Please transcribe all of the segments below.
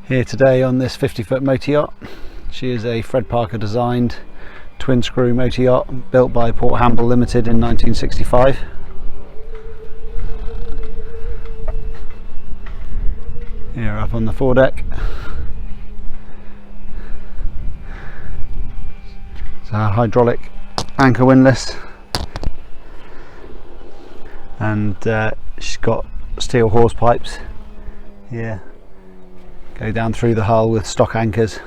Here today on this 50-foot motor yacht. She is a Fred Parker designed twin screw motor yacht built by Port Hamble Ltd in 1965. Here up on the foredeck. It's a hydraulic anchor windlass, and she's got steel hawse pipes here. Go down through the hull with stock anchors.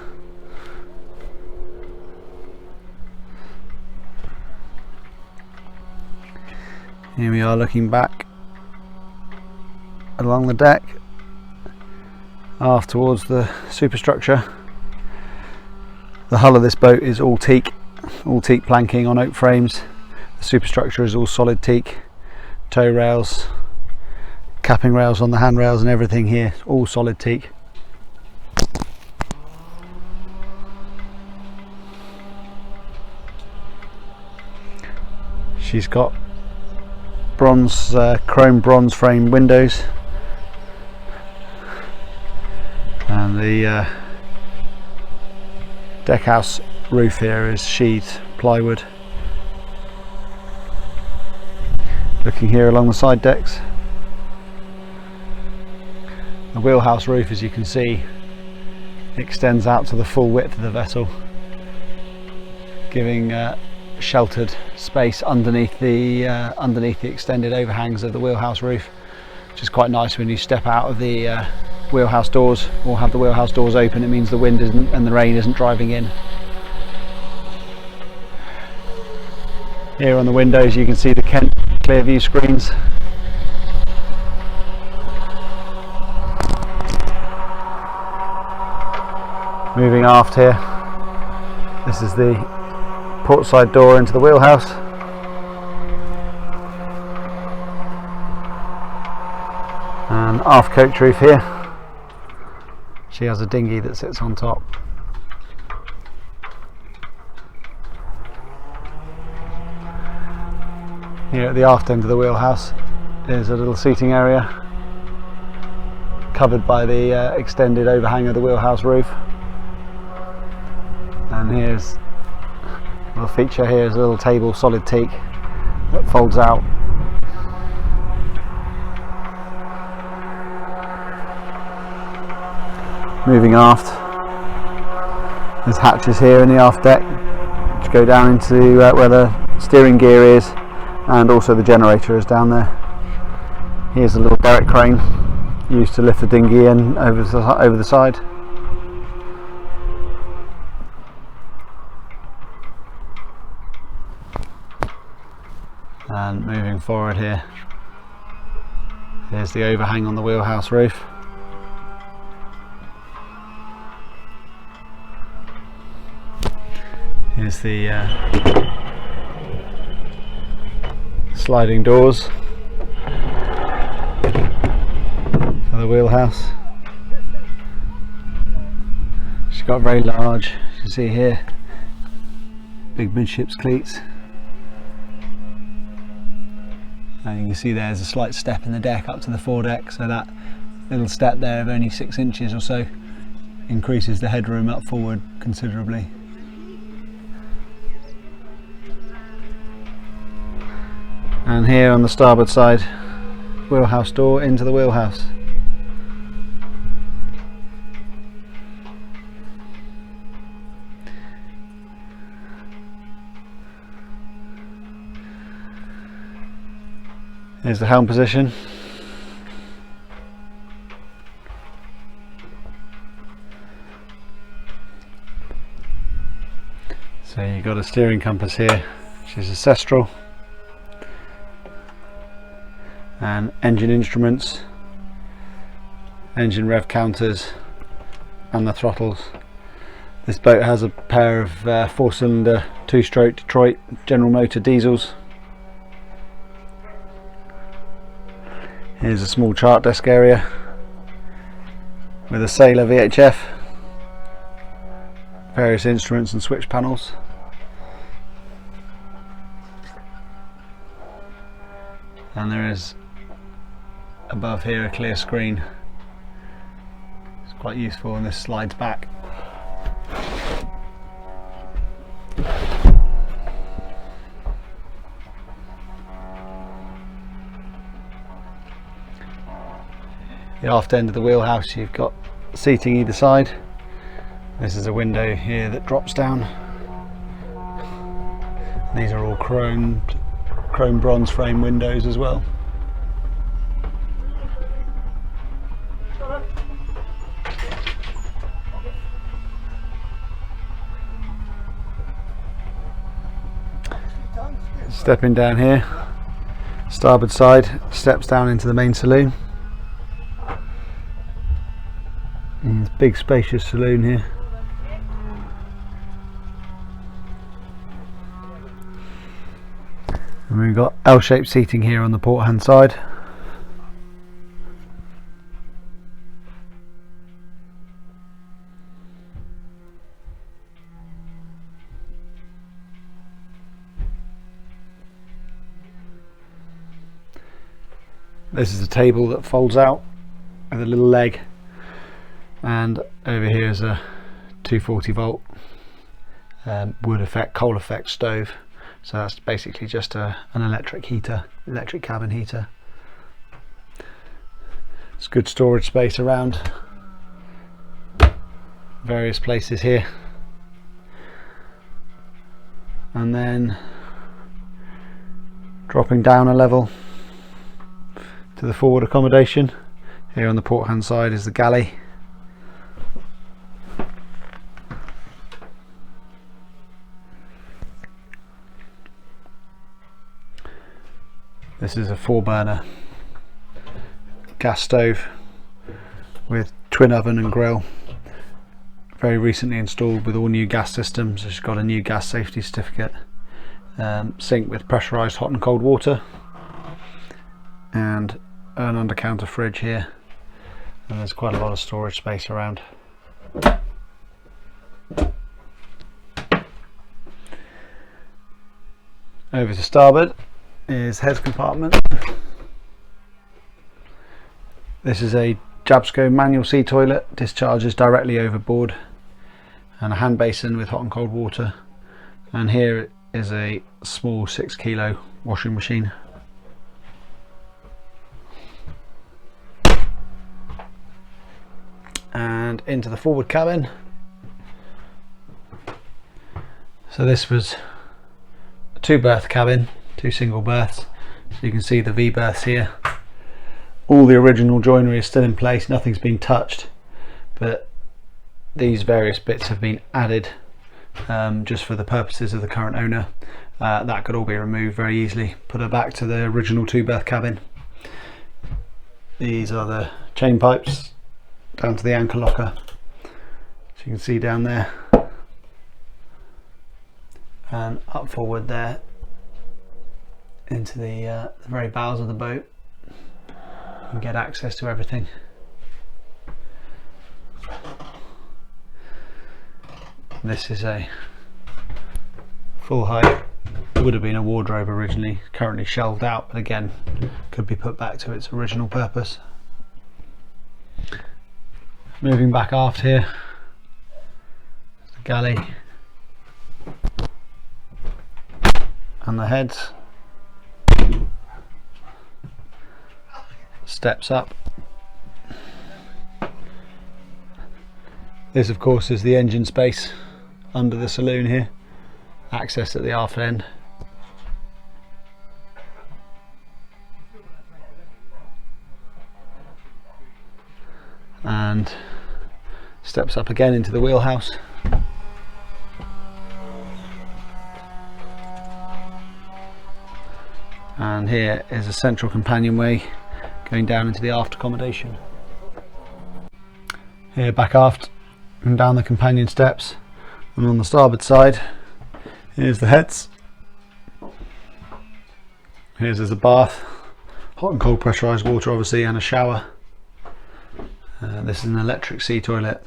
Here we are looking back along the deck, aft towards the superstructure. The hull of this boat is all teak planking on oak frames. The superstructure is all solid teak, tow rails, capping rails on the handrails and everything here, all solid teak. She's got chrome bronze frame windows, and the deckhouse roof here is sheathed plywood. Looking here along the side decks, the wheelhouse roof, as you can see, extends out to the full width of the vessel, giving sheltered space underneath the extended overhangs of the wheelhouse roof, which is quite nice when you step out of the wheelhouse doors or have the wheelhouse doors open. It means the wind and the rain isn't driving in. Here on the windows you can see the Kent clear view screens. Moving aft here, this is the port side door into the wheelhouse. And aft coach roof here. She has a dinghy that sits on top. Here at the aft end of the wheelhouse is a little seating area covered by the extended overhang of the wheelhouse roof. And here's a little feature. Here's a little table, solid teak, that folds out. Moving aft, there's hatches here in the aft deck which go down into where the steering gear is, and also the generator is down there. Here's a little derrick crane used to lift the dinghy in over the side. And moving forward here, here's the overhang on the wheelhouse roof. Here's the sliding doors for the wheelhouse. She's got very large, you can see here, big midships cleats. And you can see there's a slight step in the deck up to the foredeck, so that little step there of only 6 inches or so increases the headroom up forward considerably. And here on the starboard side, wheelhouse door into the wheelhouse. Here's the helm position. So you've got a steering compass here, which is ancestral, and engine instruments, engine rev counters, and the throttles. This boat has a pair of 4-cylinder 2-stroke Detroit General Motor diesels. Here's a small chart desk area with a Sailor VHF, various instruments and switch panels. And there is above here a clear screen. It's quite useful, and this slides back. The aft end of the wheelhouse, you've got seating either side. This is a window here that drops down. These are all chrome bronze frame windows as well. Stepping down here, starboard side steps down into the main saloon. Big spacious saloon here. And we've got L-shaped seating here on the port hand side. This is a table that folds out with a little leg, and over here is a 240 volt wood effect, coal effect stove. So that's basically just an electric cabin heater. It's good storage space around various places here. And then dropping down a level to the forward accommodation. Here on the port hand side is the galley. This is a 4-burner gas stove with twin oven and grill. Very recently installed with all new gas systems. It's got a new gas safety certificate. Sink with pressurised hot and cold water, and an under counter fridge here. And there's quite a lot of storage space around. Over to starboard is head compartment. This is a Jabsco manual sea toilet, discharges directly overboard, and a hand basin with hot and cold water. And here is a small 6 kilo washing machine. And into the forward cabin. So this was a 2-berth cabin, 2 single berths. So you can see the V berths here. All the original joinery is still in place, nothing's been touched, but these various bits have been added just for the purposes of the current owner. That could all be removed very easily, put it back to the original 2-berth cabin. These are the chain pipes down to the anchor locker, so you can see down there, and up forward there into the very bows of the boat. You can get access to everything. This is a full height, would have been a wardrobe originally, currently shelved out, but again could be put back to its original purpose. Moving back aft here, the galley and the heads. Steps up. This of course is the engine space under the saloon here, access at the aft end. And steps up again into the wheelhouse. And here is a central companionway going down into the aft accommodation. Here back aft and down the companion steps, and on the starboard side here's the heads. Here's a bath, hot and cold pressurised water obviously, and a shower. This is an electric sea toilet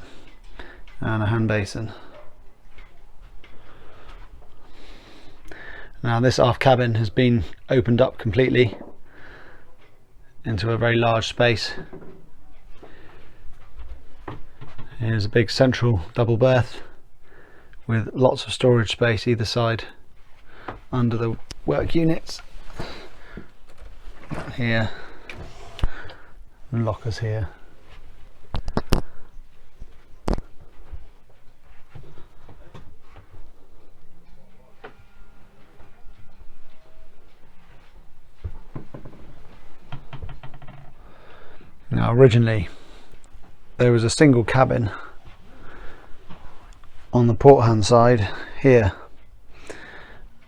and a hand basin. Now this aft cabin has been opened up completely into a very large space. Here's a big central double berth with lots of storage space either side under the work units. Here, and lockers here. Now originally there was a single cabin on the port hand side here,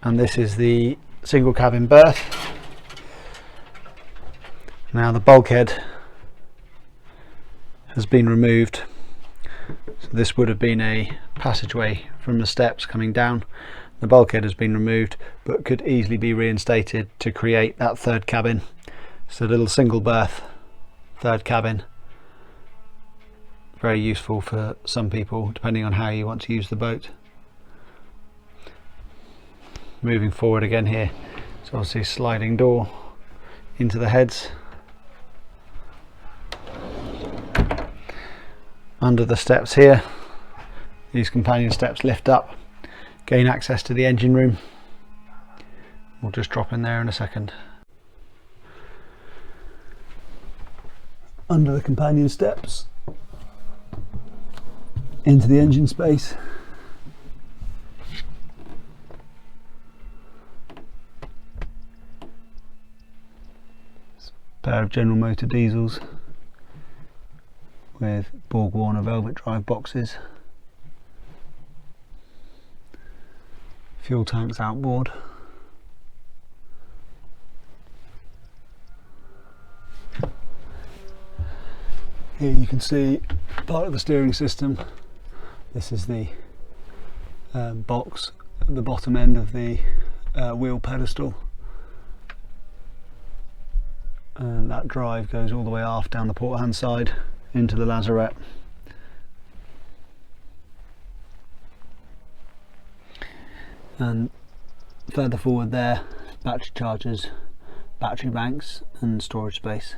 and this is the single cabin berth. Now the bulkhead has been removed, so this would have been a passageway from the steps coming down. The bulkhead has been removed but could easily be reinstated to create that third cabin. So a little single berth third cabin, very useful for some people depending on how you want to use the boat. Moving forward again here, it's obviously a sliding door into the heads. Under the steps here, these companion steps lift up, gain access to the engine room. We'll just drop in there in a second. Under the companion steps into the engine space. A pair of General Motor diesels with Borg Warner velvet drive boxes. Fuel tanks outboard. Here you can see part of the steering system. This is the box at the bottom end of the wheel pedestal, and that drive goes all the way aft down the port hand side into the lazarette. And further forward there, battery chargers, battery banks and storage space.